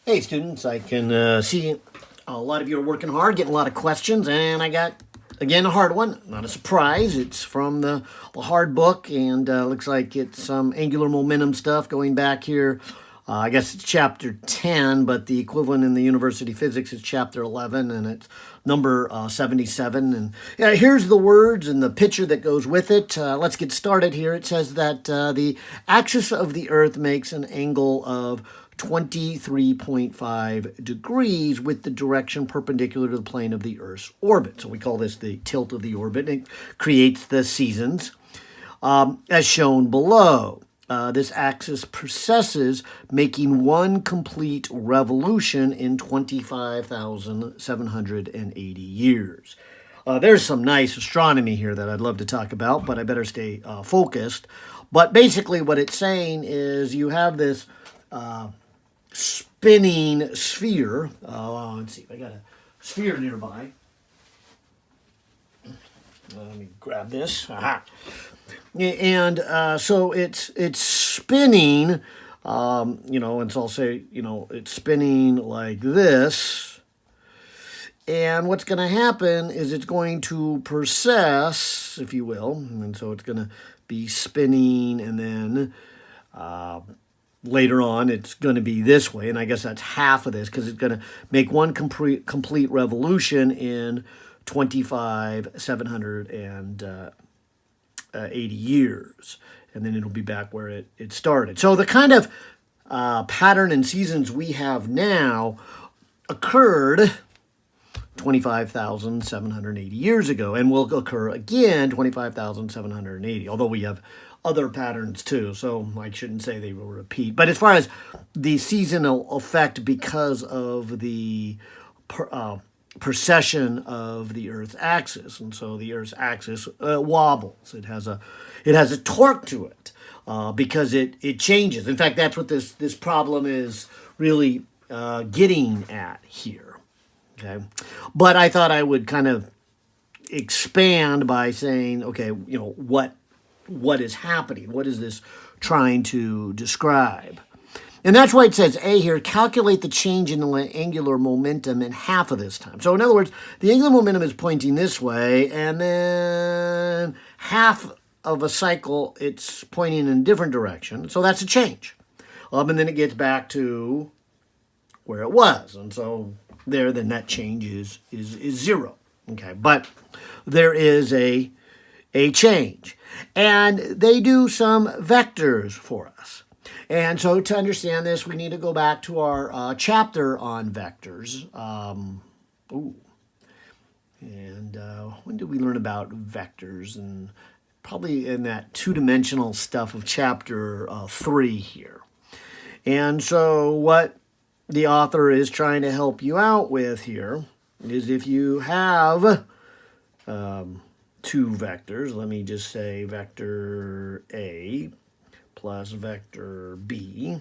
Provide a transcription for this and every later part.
Hey students, I can see a lot of you are working hard, getting a lot of questions, and I got, again, a hard one. Not a surprise. It's from the hard book, and looks like it's some angular momentum stuff going back here. I guess it's chapter 10, but the equivalent in the university physics is chapter 11, and it's number 77. And yeah, here's the words and the picture that goes with it. Let's get started here. It says that the axis of the Earth makes an angle of 23.5 degrees with the direction perpendicular to the plane of the Earth's orbit. So we call this the tilt of the orbit. It creates the seasons as shown below. This axis precesses, making one complete revolution in 25,780 years. There's some nice astronomy here that I'd love to talk about, but I better stay focused. But basically what it's saying is you have this spinning sphere. Let's see if I got a sphere nearby. Let me grab this. Aha. And so it's spinning, and so I'll say, it's spinning like this. And what's going to happen is it's going to precess, if you will. And so it's going to be spinning, and then later on it's going to be this way. And I guess that's half of this, because it's going to make one complete revolution in 25,780 years, and then it'll be back where it started. So the kind of pattern and seasons we have now occurred 25,780 years ago, and will occur again 25,780, although we have other patterns too, so I shouldn't say they will repeat. But as far as the seasonal effect, because of the precession of the Earth's axis, and so the Earth's axis wobbles. It has a torque to it because it changes. In fact, that's what this problem is really getting at here. Okay, but I thought I would kind of expand by saying, okay, what is happening? What is this trying to describe? And that's why it says A here, calculate the change in the angular momentum in half of this time. So in other words, the angular momentum is pointing this way, and then half of a cycle, it's pointing in a different direction. So that's a change. And then it gets back to where it was. And so then that change is zero. Okay, but there is a change. And they do some vectors for us. And so to understand this, we need to go back to our chapter on vectors. When did we learn about vectors? And probably in that two-dimensional stuff of chapter 3 here. And so what the author is trying to help you out with here is if you have two vectors, let me just say vector A plus vector B,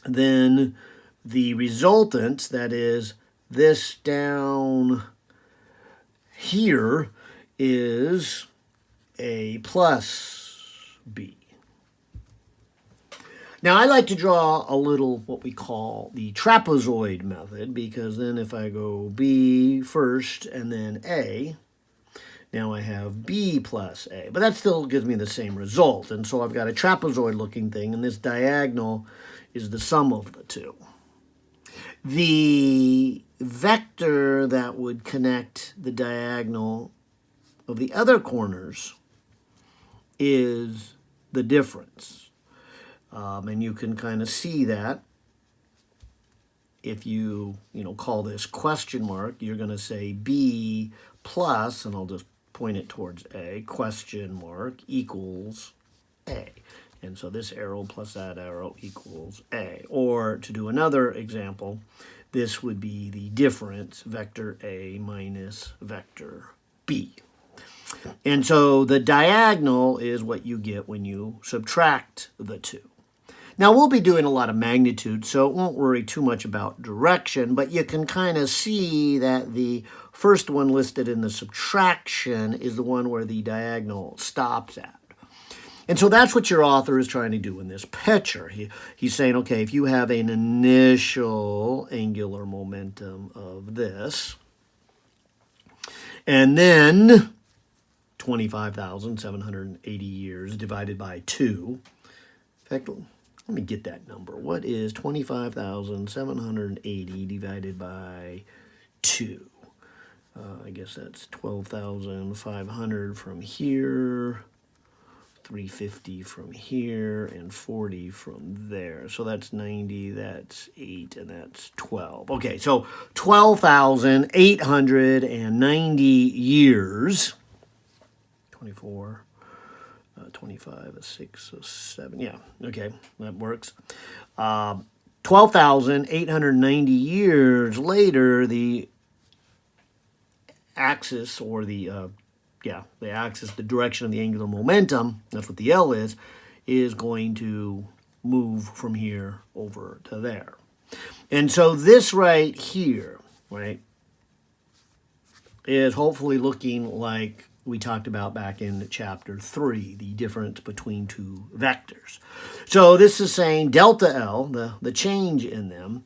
then the resultant, that is this down here, is A plus B. Now I like to draw a little what we call the trapezoid method, because then if I go B first and then A, now I have B plus A, but that still gives me the same result. And so I've got a trapezoid-looking thing, and this diagonal is the sum of the two. The vector that would connect the diagonal of the other corners is the difference. And you can kind of see that if you call this question mark, you're going to say B plus, and I'll just point it towards A, question mark, equals A. And so this arrow plus that arrow equals A. Or to do another example, this would be the difference, vector A minus vector B. And so the diagonal is what you get when you subtract the two. Now, we'll be doing a lot of magnitude, so it won't worry too much about direction, but you can kind of see that the first one listed in the subtraction is the one where the diagonal stops at. And so that's what your author is trying to do in this picture. He's saying, okay, if you have an initial angular momentum of this, and then 25,780 years divided by 2. In fact, let me get that number. What is 25,780 divided by 2? I guess that's 12,500 from here, 350 from here, and 40 from there. So that's 90, that's 8, and that's 12. Okay, so 12,890 years. 24, 25, 6, 7. Yeah, okay, that works. 12,890 years later, the axis, or the axis, the direction of the angular momentum, that's what the L is going to move from here over to there. And so this right here, right, is hopefully looking like we talked about back in chapter 3, the difference between two vectors. So this is saying delta L, the change in them,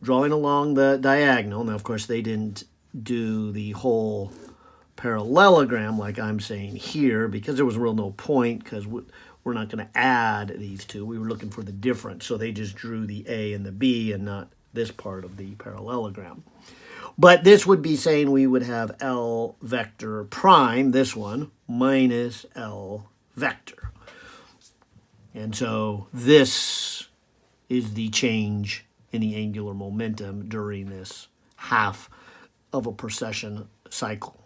drawing along the diagonal. Now, of course, they didn't do the whole parallelogram like I'm saying here, because there was real no point, because we're not going to add these two. We were looking for the difference, so they just drew the A and the B and not this part of the parallelogram. But this would be saying we would have L vector prime, this one, minus L vector. And so this is the change in the angular momentum during this half of a precession cycle.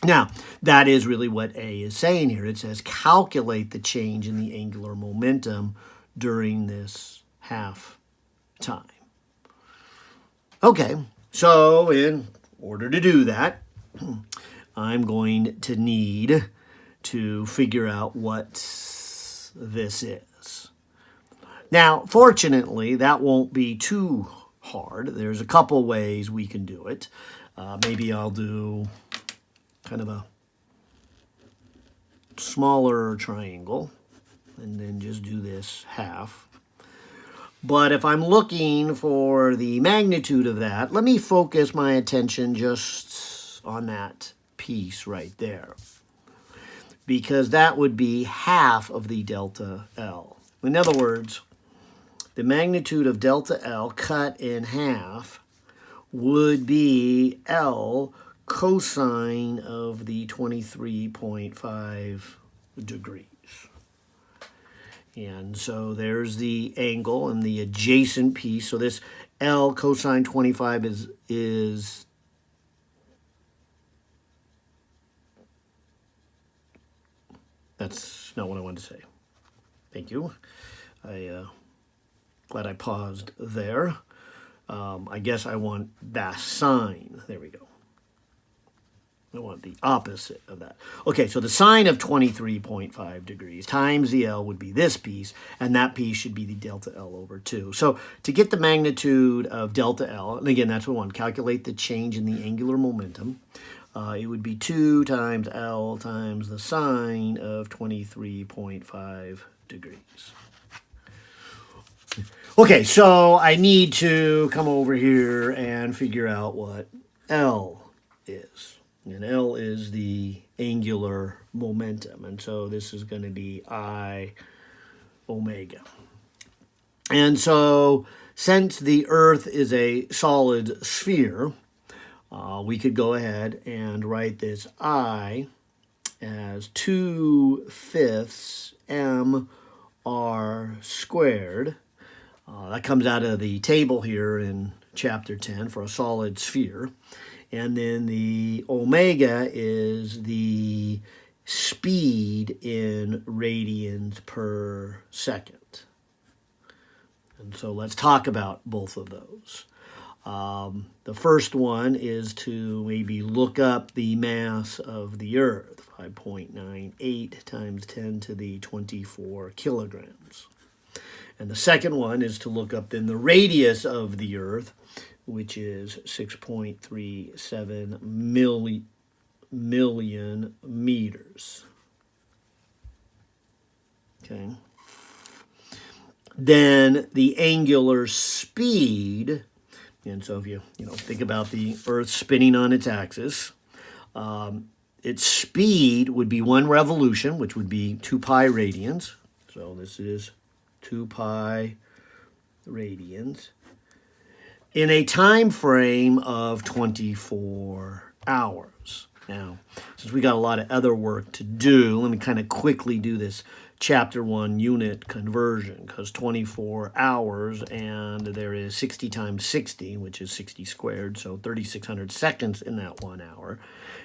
Now, that is really what A is saying here. It says calculate the change in the angular momentum during this half time. Okay, so in order to do that, I'm going to need to figure out what this is. Now, fortunately, that won't be too hard. There's a couple ways we can do it. Maybe I'll do kind of a smaller triangle and then just do this half. But if I'm looking for the magnitude of that, let me focus my attention just on that piece right there, because that would be half of the delta L. In other words, the magnitude of delta L cut in half would be L cosine of the 23.5 degrees. And so there's the angle and the adjacent piece. So this L cosine 25 is that's not what I wanted to say. Thank you. Glad I paused there. I guess I want that sine. There we go. I want the opposite of that. Okay, so the sine of 23.5 degrees times the L would be this piece, and that piece should be the delta L over 2. So to get the magnitude of delta L, and again, that's what we want, calculate the change in the angular momentum. It would be 2 times L times the sine of 23.5 degrees. Okay, so I need to come over here and figure out what L is. And L is the angular momentum. And so this is going to be I omega. And so since the Earth is a solid sphere, we could go ahead and write this I as 2/5 mr squared. That comes out of the table here in chapter 10 for a solid sphere. And then the omega is the speed in radians per second. And so let's talk about both of those. The first one is to maybe look up the mass of the Earth, 5.98 times 10 to the 24 kilograms. And the second one is to look up then the radius of the Earth, which is 6.37 million meters. Okay. Then the angular speed, and so if you think about the Earth spinning on its axis, its speed would be 1 revolution, which would be 2 pi radians. So this is 2 pi radians in a time frame of 24 hours. Now, since we got a lot of other work to do, let me kind of quickly do this chapter 1 unit conversion, because 24 hours, and there is 60 times 60, which is 60 squared, so 3,600 seconds in that 1 hour.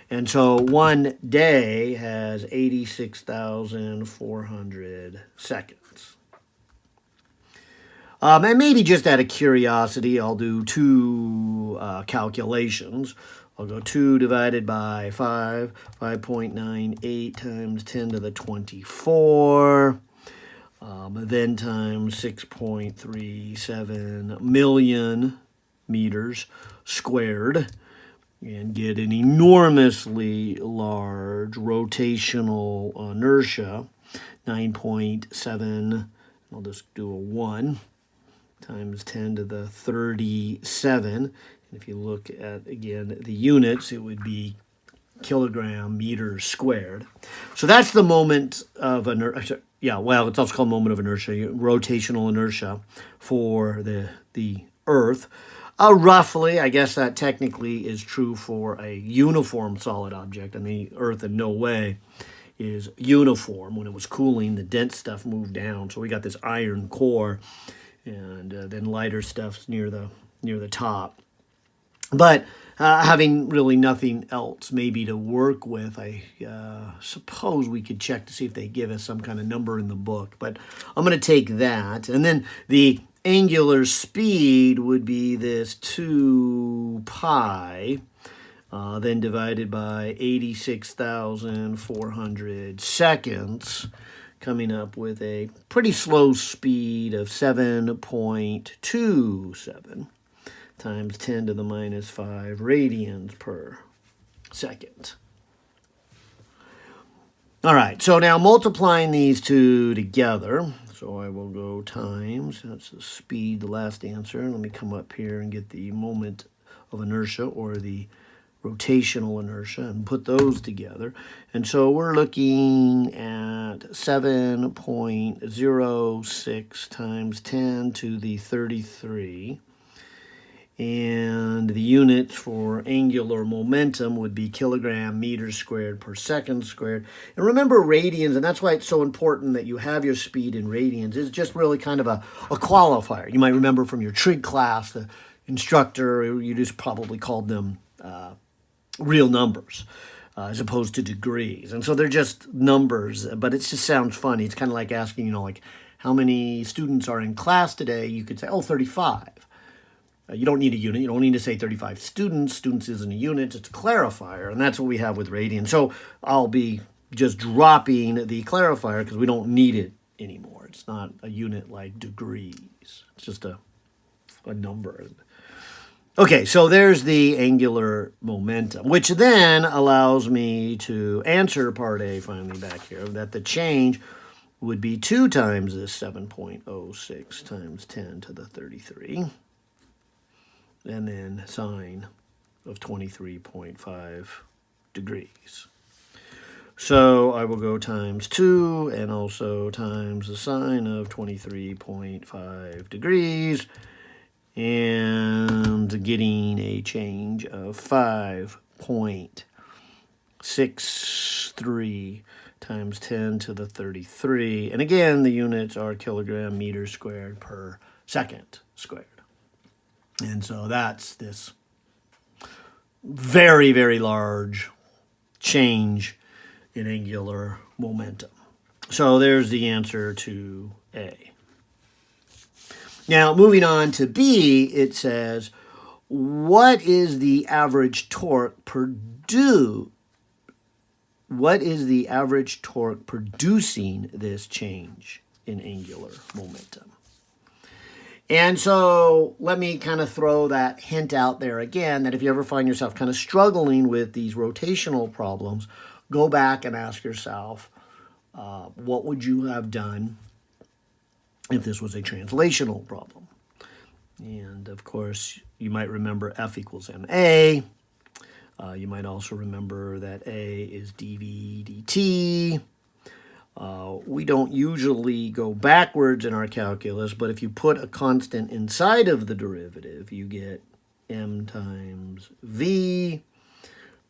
And so 1 day has 86,400 seconds. And maybe just out of curiosity, I'll do 2 calculations. I'll go 2 divided by 5, 5.98 times 10 to the 24, then times 6.37 million meters squared, and get an enormously large rotational inertia, 9.7, I'll just do a 1, times 10 to the 37. If you look at, again, the units, it would be kilogram meters squared. So that's the moment of inertia. Yeah, well, it's also called moment of inertia, rotational inertia for the Earth. Roughly, I guess that technically is true for a uniform solid object, and the Earth in no way is uniform. When it was cooling, the dense stuff moved down, so we got this iron core, and then lighter stuff's near the top. But having really nothing else maybe to work with, I suppose we could check to see if they give us some kind of number in the book. But I'm going to take that. And then the angular speed would be this 2 pi, then divided by 86,400 seconds, coming up with a pretty slow speed of 7.27. times 10 to the minus 5 radians per second. All right, so now multiplying these two together, so I will go times, that's the speed, the last answer. Let me come up here and get the moment of inertia, or the rotational inertia, and put those together. And so we're looking at 7.06 times 10 to the 33. And the units for angular momentum would be kilogram meters squared per second squared. And remember radians, and that's why it's so important that you have your speed in radians. It's just really kind of a qualifier. You might remember from your trig class, the instructor, you just probably called them real numbers as opposed to degrees. And so they're just numbers, but it just sounds funny. It's kind of like asking, like how many students are in class today? You could say, 35. You don't need a unit. You don't need to say 35 students. Students isn't a unit. It's a clarifier, and that's what we have with radian. So I'll be just dropping the clarifier because we don't need it anymore. It's not a unit like degrees. It's just a number. Okay, so there's the angular momentum, which then allows me to answer part A finally back here, that the change would be 2 times this 7.06 times 10 to the 33. And then sine of 23.5 degrees. So I will go times 2 and also times the sine of 23.5 degrees, and getting a change of 5.63 times 10 to the 33. And again, the units are kilogram meters squared per second squared. And so that's this very, very large change in angular momentum. So there's the answer to A. Now, moving on to B, it says, what is the average torque producing this change in angular momentum? And so let me kind of throw that hint out there again, that if you ever find yourself kind of struggling with these rotational problems, go back and ask yourself, what would you have done if this was a translational problem? And of course, you might remember F equals MA. You might also remember that A is dV dt. We don't usually go backwards in our calculus, but if you put a constant inside of the derivative, you get m times v,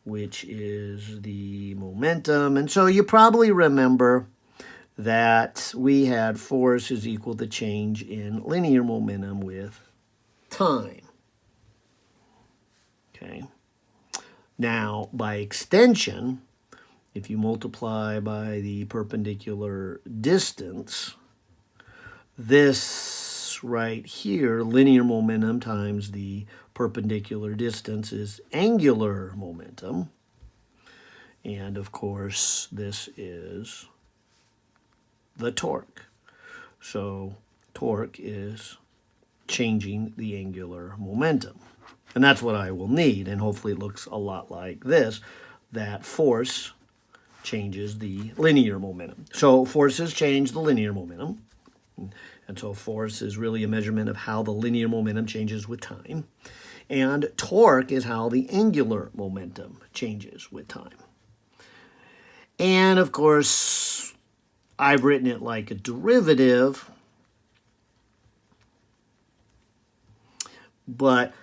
which is the momentum. And so you probably remember that we had force is equal to change in linear momentum with time. Okay. Now, by extension, if you multiply by the perpendicular distance, this right here, linear momentum times the perpendicular distance, is angular momentum. And of course, this is the torque. So torque is changing the angular momentum. And that's what I will need, and hopefully it looks a lot like this, that force changes the linear momentum. So forces change the linear momentum, and so force is really a measurement of how the linear momentum changes with time, and torque is how the angular momentum changes with time. And of course, I've written it like a derivative, but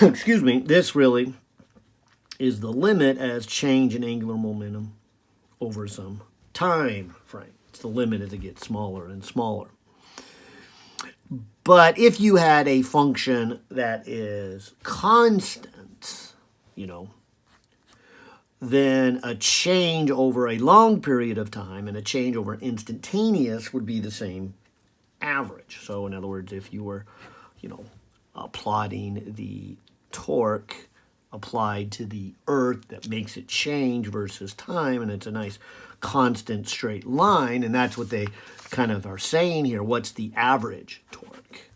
excuse me, this really is the limit as change in angular momentum over some time frame. It's the limit as it gets smaller and smaller. But if you had a function that is constant, then a change over a long period of time and a change over instantaneous would be the same average. So in other words, if you were, plotting the torque applied to the earth that makes it change versus time, and it's a nice constant straight line, and that's what they kind of are saying here. What's the average torque?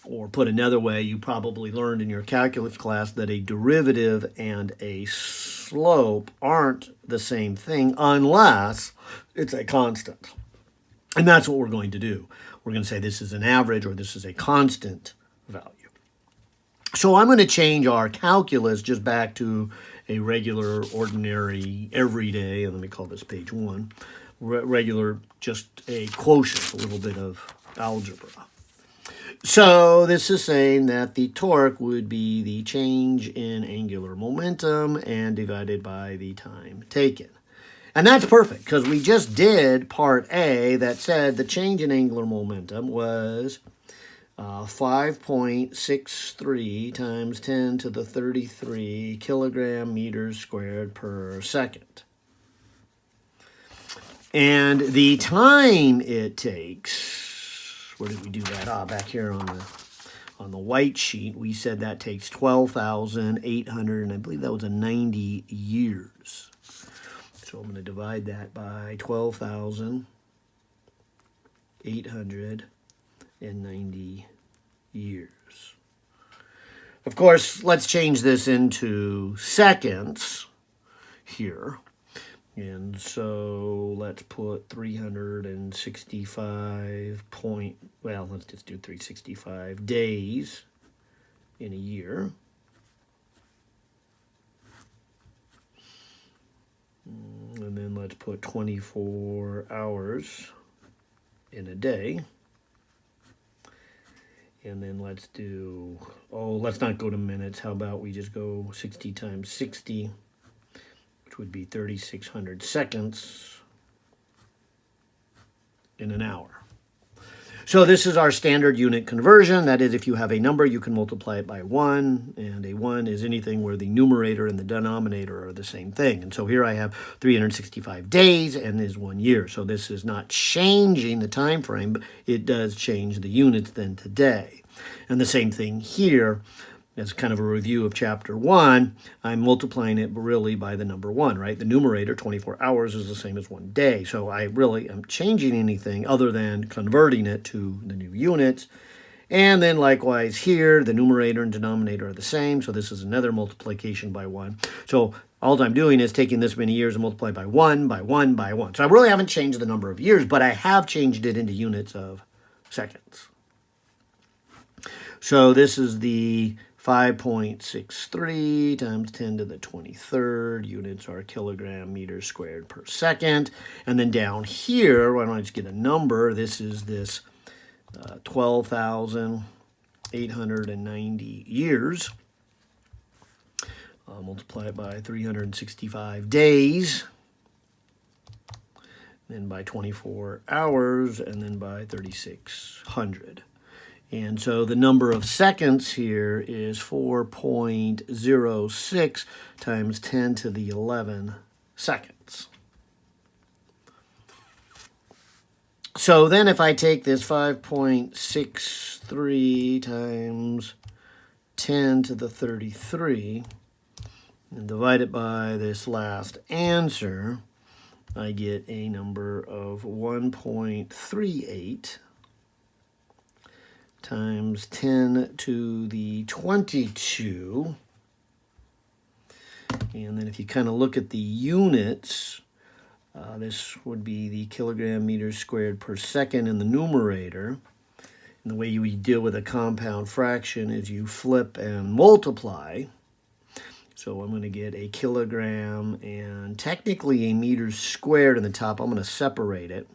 Or put another way, you probably learned in your calculus class that a derivative and a slope aren't the same thing unless it's a constant. And that's what we're going to do. We're going to say this is an average or this is a constant value. So I'm going to change our calculus just back to a regular, ordinary, everyday, and let me call this page 1, regular, just a quotient, a little bit of algebra. So this is saying that the torque would be the change in angular momentum and divided by the time taken. And that's perfect because we just did part A that said the change in angular momentum was 5.63 times 10 to the 33 kilogram meters squared per second. And the time it takes, where did we do that? Back here on the white sheet, we said that takes 12,800, and I believe that was 90 years. So I'm going to divide that by 12,890 years. Of course, let's change this into seconds here. And so let's put 365 let's just do 365 days in a year. And then let's put 24 hours in a day. And then let's do, let's not go to minutes. How about we just go 60 times 60, which would be 3,600 seconds in an hour. So this is our standard unit conversion. That is, if you have a number, you can multiply it by 1, and a 1 is anything where the numerator and the denominator are the same thing. And so here I have 365 days, and is 1 year. So this is not changing the time frame, but it does change the units then to day. And the same thing here. As kind of a review of chapter 1, I'm multiplying it really by the number 1, right? The numerator, 24 hours, is the same as 1 day. So I really am changing anything other than converting it to the new units. And then likewise here, the numerator and denominator are the same. So this is another multiplication by 1. So all I'm doing is taking this many years and multiply by 1, by 1, by 1. So I really haven't changed the number of years, but I have changed it into units of seconds. So this is the 5.63 times 10 to the 23rd. Units are kilogram meters squared per second. And then down here, why don't I just get a number? This is this 12,890 years. Multiply it by 365 days, then by 24 hours, and then by 3,600. And so the number of seconds here is 4.06 times 10 to the 11 seconds. So then if I take this 5.63 times 10 to the 33 and divide it by this last answer, I get a number of 1.38 times 10 to the 22. And then if you kind of look at the units, this would be the kilogram meters squared per second in the numerator. And the way you deal with a compound fraction is you flip and multiply. So I'm going to get a kilogram and technically a meters squared in the top. I'm going to separate it.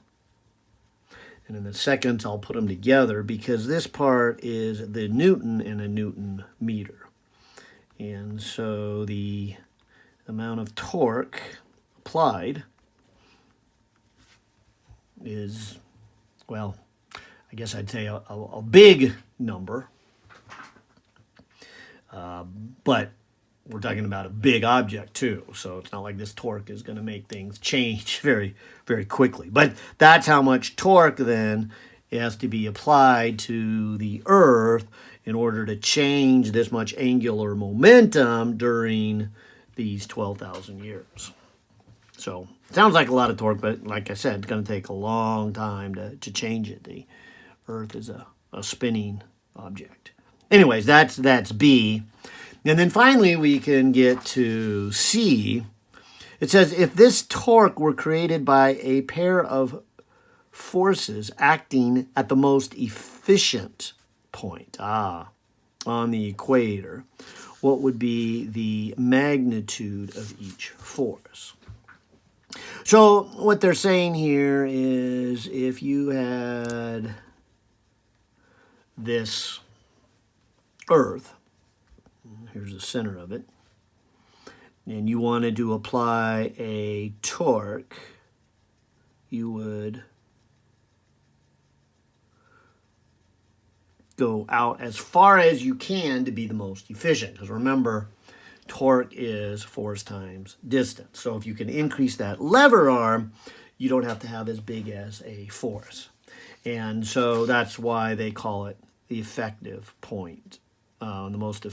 And in the seconds, I'll put them together because this part is the Newton in a Newton meter. And so the amount of torque applied is, well, I guess I'd say a big number. But we're talking about a big object too, so it's not like this torque is going to make things change very, very quickly. But that's how much torque then has to be applied to the Earth in order to change this much angular momentum during these 12,000 years. So it sounds like a lot of torque, but like I said, it's going to take a long time to change it. The Earth is a spinning object. Anyways, that's B. And then finally, we can get to C. It says, if this torque were created by a pair of forces acting at the most efficient point, on the equator, what would be the magnitude of each force? So what they're saying here is if you had this Earth, here's the center of it, and you wanted to apply a torque, you would go out as far as you can to be the most efficient. Because remember, torque is force times distance. So if you can increase that lever arm, you don't have to have as big as a force. And so that's why they call it the effective point, the most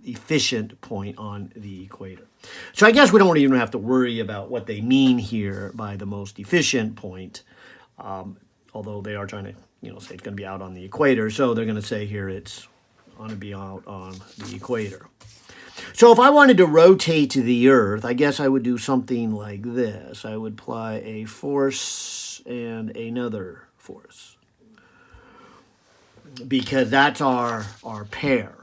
efficient point on the equator. So I guess we don't even have to worry about what they mean here by the most efficient point, although they are trying to say it's going to be out on the equator. So they're going to say here it's going to be out on the equator. So if I wanted to rotate the Earth, I guess I would do something like this. I would apply a force and another force, because that's our pair.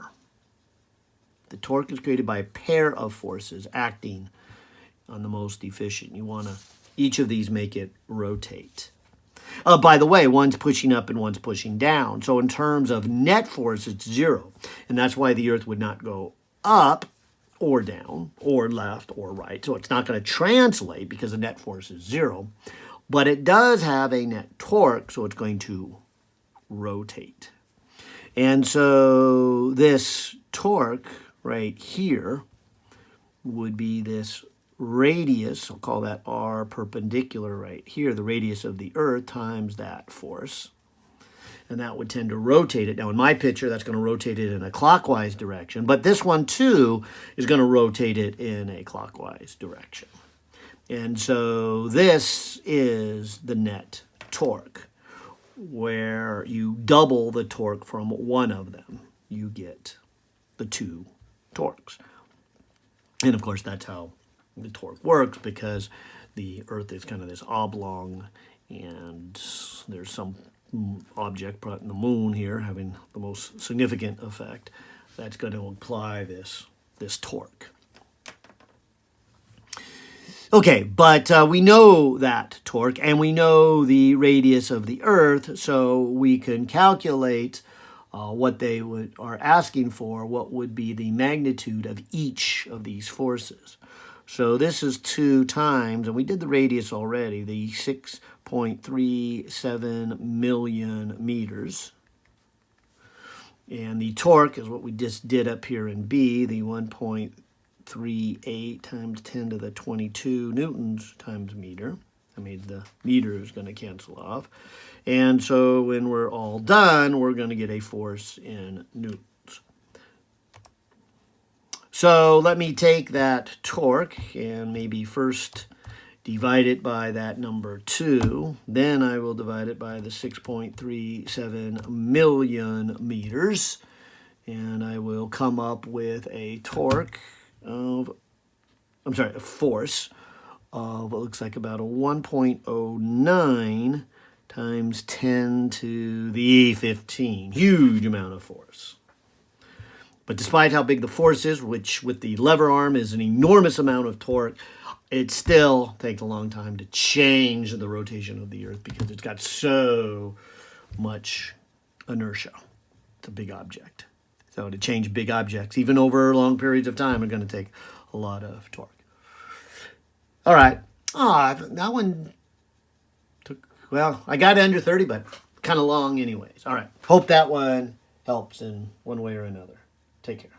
The torque is created by a pair of forces acting on the most efficient. You want to, each of these, make it rotate. By the way, one's pushing up and one's pushing down. So in terms of net force, it's 0. And that's why the Earth would not go up or down or left or right. So it's not going to translate because the net force is 0. But it does have a net torque, so it's going to rotate. And so this torque right here would be this radius, I'll call that R perpendicular right here, the radius of the Earth times that force. And that would tend to rotate it. Now in my picture, that's going to rotate it in a clockwise direction. But this one too is going to rotate it in a clockwise direction. And so this is the net torque, where you double the torque from one of them. You get the two torques. And of course, that's how the torque works, because the Earth is kind of this oblong, and there's some object, the moon here, having the most significant effect. That's going to apply this torque. Okay, but we know that torque, and we know the radius of the Earth, so we can calculate what they are asking for, what would be the magnitude of each of these forces. So this is 2 times, and we did the radius already, the 6.37 million meters. And the torque is what we just did up here in B, the 1.38 times 10 to the 22 newtons times meter. I mean, the meter is going to cancel off. And so when we're all done, we're going to get a force in newtons. So let me take that torque and maybe first divide it by that number 2. Then I will divide it by the 6.37 million meters. And I will come up with a torque of, a force of what looks like about a 1.09 times 10 to the 15. Huge amount of force. But despite how big the force is, which with the lever arm is an enormous amount of torque, it still takes a long time to change the rotation of the Earth because it's got so much inertia. It's a big object. So to change big objects, even over long periods of time, are going to take a lot of torque. All right. That one took, well, I got under 30, but kind of long anyways. All right. Hope that one helps in one way or another. Take care.